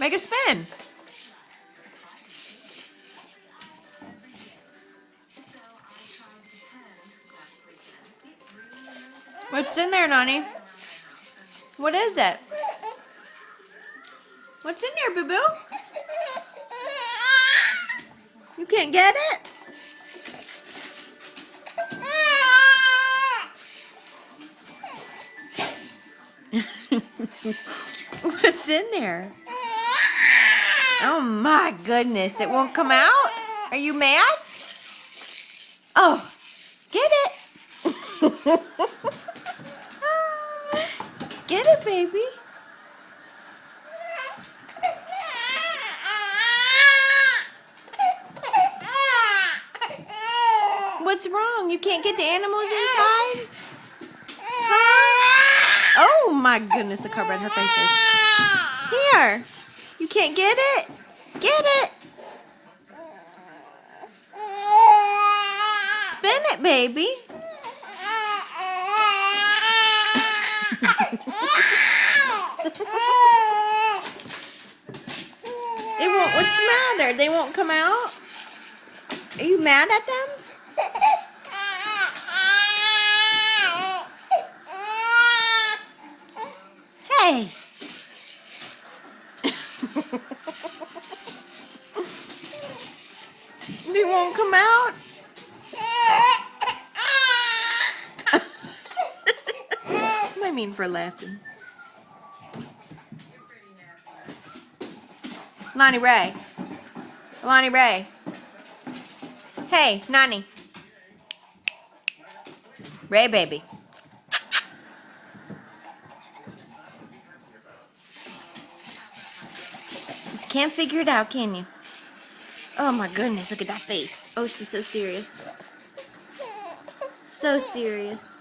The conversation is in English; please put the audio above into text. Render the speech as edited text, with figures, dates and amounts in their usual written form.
Make a spin. What's in there, Nani? What is it? What's in there, boo-boo? You can't get it? What's in there? Oh my goodness, it won't come out? Are you mad? Oh, get it. Get it, baby. What's wrong? You can't get the animals inside? Huh? Oh my goodness, look how red her face is. Here. You can't get it? Get it. Spin it, baby. It won't. What's the matter? They won't come out? Are you mad at them? Hey. They won't come out? What do I mean for laughing? Lonnie Ray. Lonnie Ray. Hey, Nani. Ray, baby. Just can't figure it out, can you? Oh my goodness, look at that face. Oh, she's so serious. So serious.